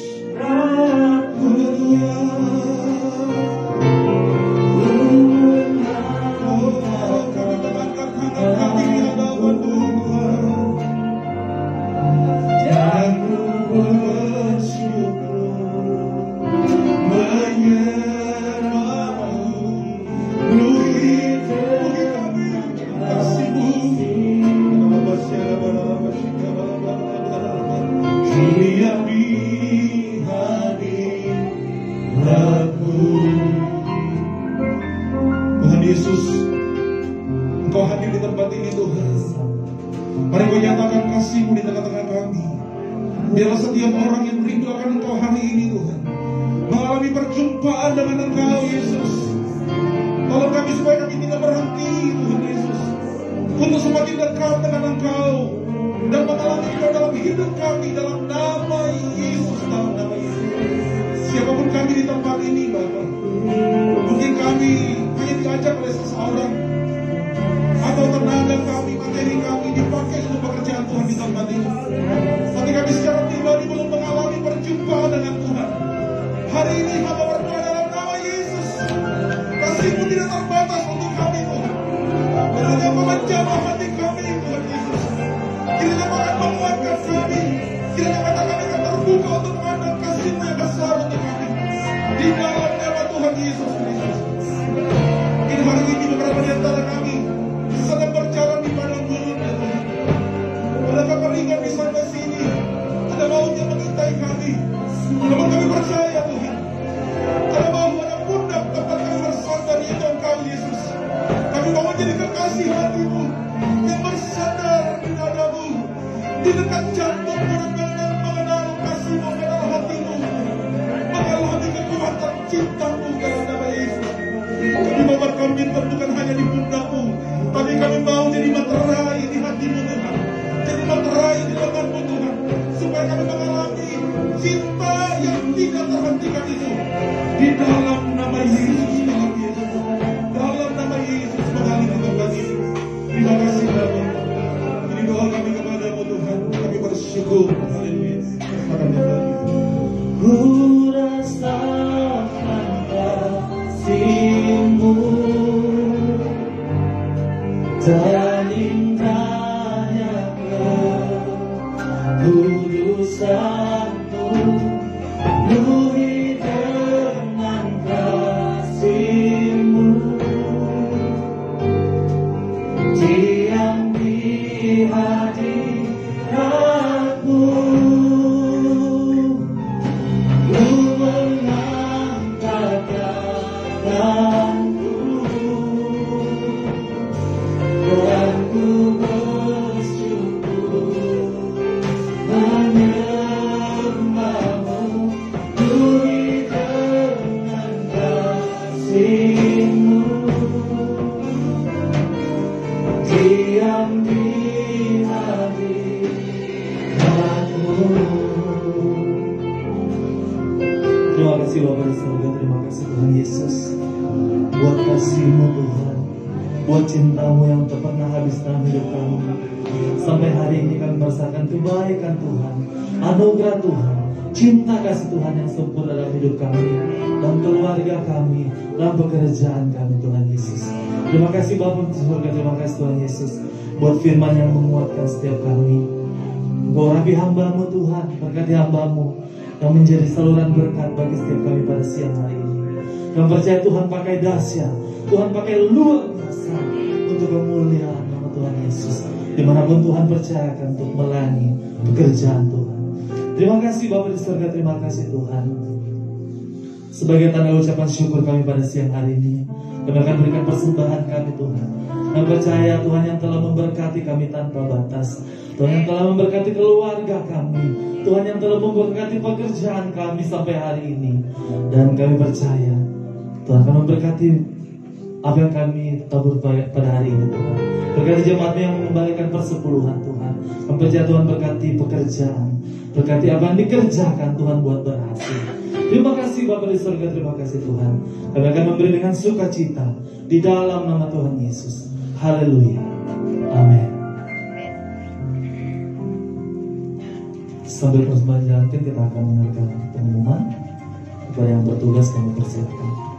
kami yang rindu akan Engkau hari ini Tuhan, mengalami perjumpaan dengan Engkau Yesus. Tolong kami supaya kami tidak berhenti Tuhan Yesus, untuk semakin dekat dengan Engkau dan mengalami Engkau dalam hidup kami, dalam nama Yesus, dalam nama Yesus. Siapapun kami di tempat ini Bapa, mungkin kami hanya diajak oleh seseorang, atau tenaga kami, materi kami dipakai untuk pekerjaan Tuhan di tempat ini, tapi kami secara pribadi belum mengalami perjumpaan dengan Tuhan. Hari ini hamba berdoa dalam nama Yesus, kasih-Mu tidak terbatas untuk kami Tuhan. Kiranya Kau menjamah hati kami Tuhan Yesus. Kiranya Kau akan menguatkan kami. Kiranya mata kami akan terbuka untuk memandang kasih-Mu yang besar untuk kami. Di dalam nama Tuhan Yesus Kristus. Mungkin hari ini beberapa di antara kami sedang berjalan di padang gurun ya Tuhan. Adakah keringat di sana sini? Ada maut yang mengintai kami. Namun kami percaya Tuhan, ada maut, ada pundak tempat kami bersandar yaitu Engkau Yesus. Kami mau menjadi kekasih hati-Mu yang bersandar di dada-Mu, di dekat jantung-Mu, dan mengenal kasih-Mu, mengenal hati-Mu, mengalami kekuatan cinta-Mu dalam nama Yesus. Kami mau berkomitmen bukan hanya di pundak-Mu, tapi kami mau jadi materai di hati-Mu Tuhan, jadi materai di lengan-Mu Tuhan, supaya kami mengalami cinta yang tidak terhentikan itu. Di dalam nama Yesus, dalam Yesus, dalam nama Yesus mengalir tempat ini. Terima kasih Bapa. Ini doa kami kepada-Mu Tuhan. Kami bersyukur. Haleluya. Akan Ku rasakan kasih-Mu dan indahnya kekudusan-Mu, penuhi dengan kasih-Mu, diam di hadirat-Mu. Ku mengangkat tanganku dan ku bersyukur menyembah-Mu, penuhi dengan kasih-Mu, diam di hadirat-Mu. Terima kasih Bapak di surga, terima kasih Tuhan Yesus, buat kasih-Mu Tuhan, buat cinta-Mu yang tak pernah habis dalam hidup kami. Sampai hari ini kami merasakan kebaikan Tuhan, anugerah Tuhan, cinta kasih Tuhan yang sempurna dalam hidup kami, dalam keluarga kami, dalam pekerjaan kami Tuhan Yesus. Terima kasih Bapak di surga, terima kasih Tuhan Yesus, buat firman yang menguatkan setiap kami. Engkau rapi hamba-Mu Tuhan, berkati hamba-Mu yang menjadi saluran berkat bagi setiap kami pada siang hari ini. Kami percaya Tuhan pakai dahsyat, Tuhan pakai luar biasa untuk kemuliaan nama Tuhan Yesus. Dimanapun Tuhan percayakan untuk melayani pekerjaan Tuhan. Terima kasih Bapak di surga, terima kasih Tuhan. Sebagai tanda ucapan syukur kami pada siang hari ini, kami akan berikan persembahan kami Tuhan. Kami percaya Tuhan yang telah memberkati kami tanpa batas, Tuhan yang telah memberkati keluarga kami, Tuhan yang telah memberkati pekerjaan kami sampai hari ini. Dan kami percaya Tuhan akan memberkati apa yang kami tabur pada hari ini Tuhan. Berkati jemaat yang mengembalikan persepuluhan Tuhan. Kami percaya Tuhan berkati pekerjaan, berkati apa yang dikerjakan Tuhan buat berhasil. Terima kasih Bapa di surga, terima kasih Tuhan. Kami akan memberi dengan sukacita di dalam nama Tuhan Yesus. Haleluya. Amin. Sambil persembahan dijalankan, kita akan mendengarkan pengumuman. Kepada yang bertugas kami persiapkan.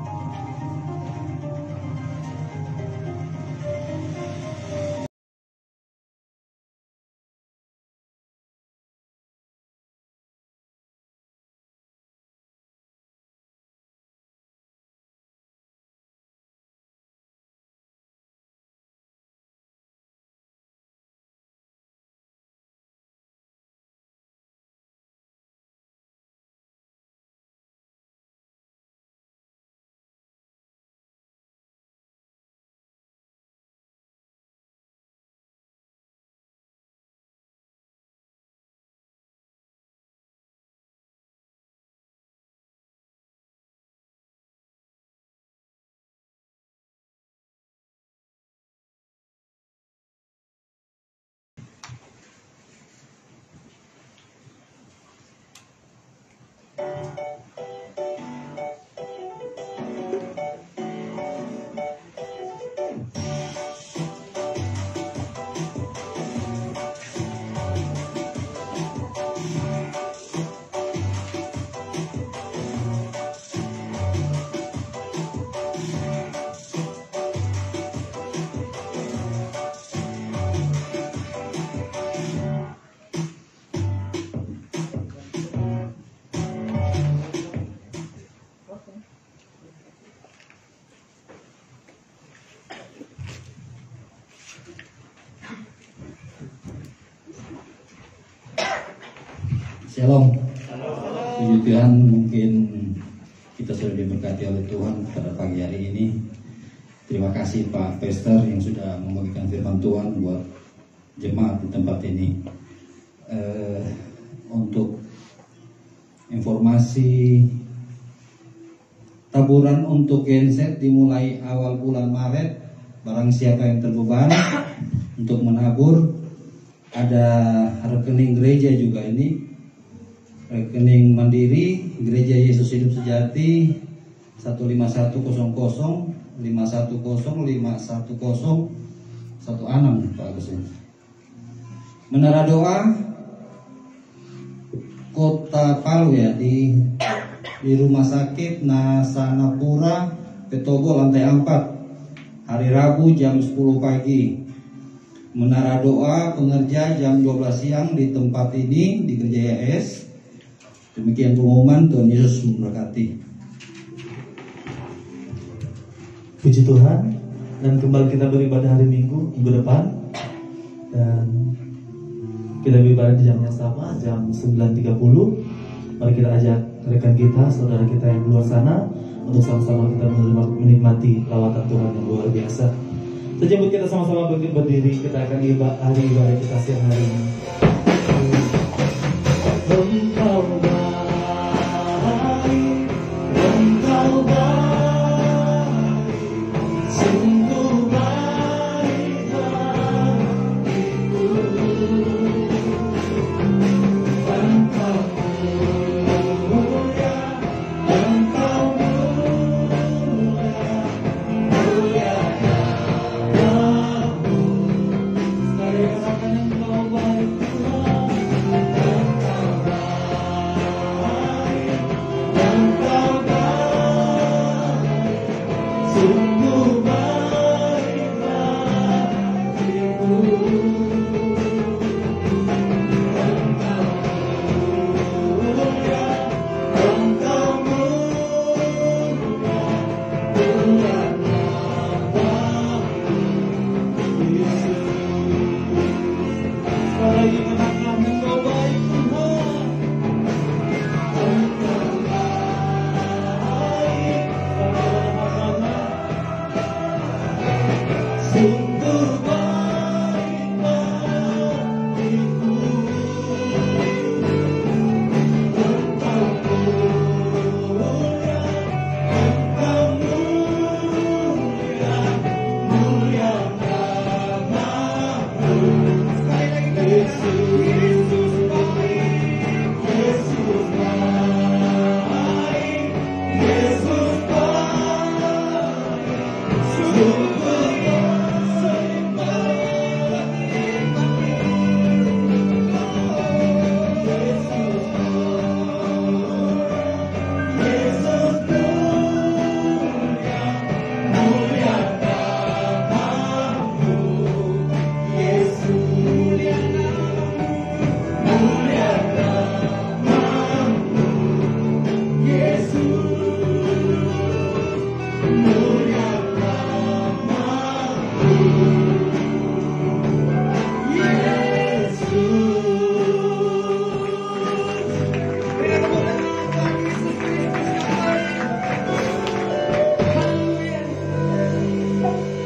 Shalom. Puji Tuhan, mungkin kita sudah diberkati oleh Tuhan pada pagi hari ini. Terima kasih Pak Pastor yang sudah membagikan firman Tuhan buat jemaat di tempat ini. Untuk informasi, taburan untuk genset dimulai awal bulan Maret. Barang siapa yang terbeban untuk menabur, ada rekening gereja juga ini. Rekening mandiri Gereja Yesus Hidup Sejati 15100 510 510 16 Pak Agus. Menara Doa Kota Palu ya, di Rumah Sakit Nasanapura Petobo lantai 4 hari Rabu jam 10 pagi. Menara Doa pengerja jam 12 siang di tempat ini di Gereja YS. Demikian pengumuman. Tuhan Yesus memberkati. Puji Tuhan. Dan kembali kita beribadah hari minggu depan. Dan kita beribadah di jam yang sama, jam 9.30. Mari kita ajak rekan kita, saudara kita yang di luar sana, untuk sama-sama kita menikmati lawatan Tuhan yang luar biasa. Sejemput kita sama-sama berdiri, kita akan hari ibadah kita siang hari ini.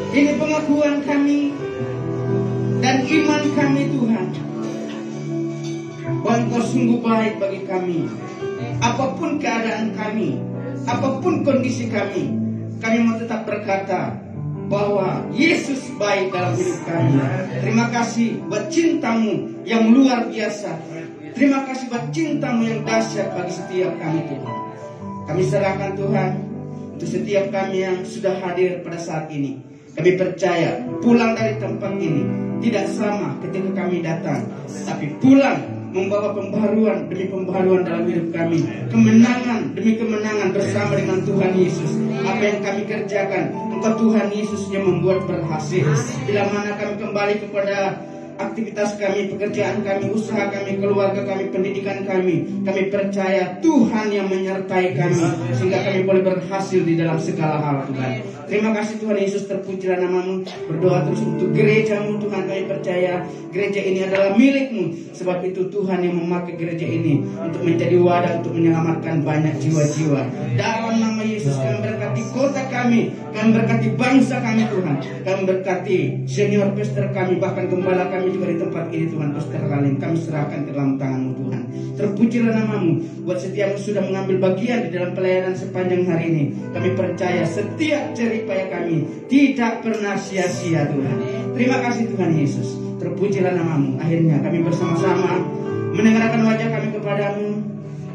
Ini pengakuan kami dan iman kami Tuhan, bahwa Engkau sungguh baik bagi kami. Apapun keadaan kami, apapun kondisi kami mau tetap berkata bahwa Yesus baik dalam hidup kami. Terima kasih buat cintamu yang luar biasa. Terima kasih buat cinta-Mu yang dahsyat bagi setiap kami Tuhan. Kami serahkan Tuhan untuk setiap kami yang sudah hadir pada saat ini. Kami percaya pulang dari tempat ini tidak sama ketika kami datang, tapi pulang membawa pembaharuan demi pembaharuan dalam hidup kami, kemenangan demi kemenangan bersama dengan Tuhan Yesus. Apa yang kami kerjakan, Engkau Tuhan Yesus yang membuat berhasil. Bila mana kami kembali kepada aktivitas kami, pekerjaan kami, usaha kami, keluarga kami, pendidikan kami percaya Tuhan yang menyertai kami sehingga kami boleh berhasil di dalam segala hal Tuhan. Terima kasih Tuhan Yesus, terpujilah nama-Mu. Berdoa terus untuk gereja-Mu Tuhan, kami percaya gereja ini adalah milik-Mu. Sebab itu Tuhan yang memakai gereja ini untuk menjadi wadah untuk menyelamatkan banyak jiwa-jiwa. Dalam nama Yesus kami berkati kota kami berkati bangsa kami Tuhan. Kami berkati senior pastor kami, bahkan gembala kami juga di tempat ini Tuhan. Pastor Lalim kami serahkan ke dalam tangan-Mu Tuhan. Terpujilah nama-Mu buat setiap yang sudah mengambil bagian di dalam pelayanan sepanjang hari ini. Kami percaya setiap jeripaya kami tidak pernah sia-sia Tuhan. Terima kasih Tuhan Yesus. Terpujilah nama-Mu. Akhirnya kami bersama-sama mendengarkan wajah kami kepadamu.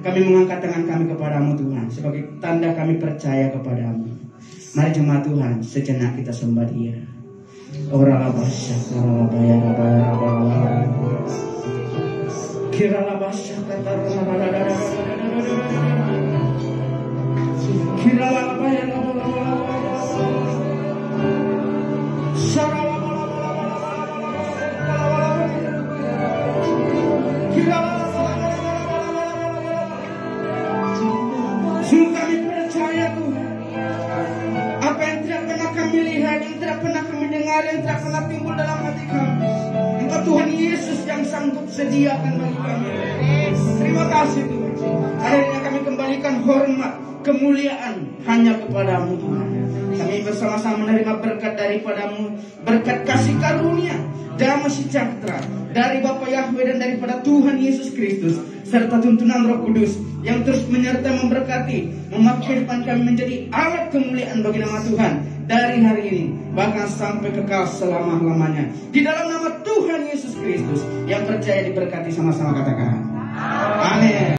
Kami mengangkat tangan kami kepadamu Tuhan, sebagai tanda kami percaya kepadamu. Mari jemaat Tuhan, sejenak kita sembah Dia. Oralabasya, karalabaya, rabaya, rabaya, kiralabasya, kataralabaya, kiralabaya, kami percaya Tuhan, apa yang tidak pernah kami lihat, yang tidak pernah kami dengar, yang tidak pernah timbul dalam hati kami, Engkau Tuhan Yesus yang sanggup sediakan bagi kami. Terima kasih Tuhan. Akhirnya kami kembalikan hormat, kemuliaan hanya kepadamu Tuhan. Kami bersama-sama menerima berkat daripada-Mu, berkat kasih karunia, damai sejahtera dari Bapa Yahweh dan daripada Tuhan Yesus Kristus, serta tuntunan Roh Kudus yang terus menyertai, memberkati, memakai kehidupan kami menjadi alat kemuliaan bagi nama Tuhan dari hari ini bahkan sampai kekal selama-lamanya. Di dalam nama Tuhan Yesus Kristus yang percaya diberkati, sama-sama katakan amin.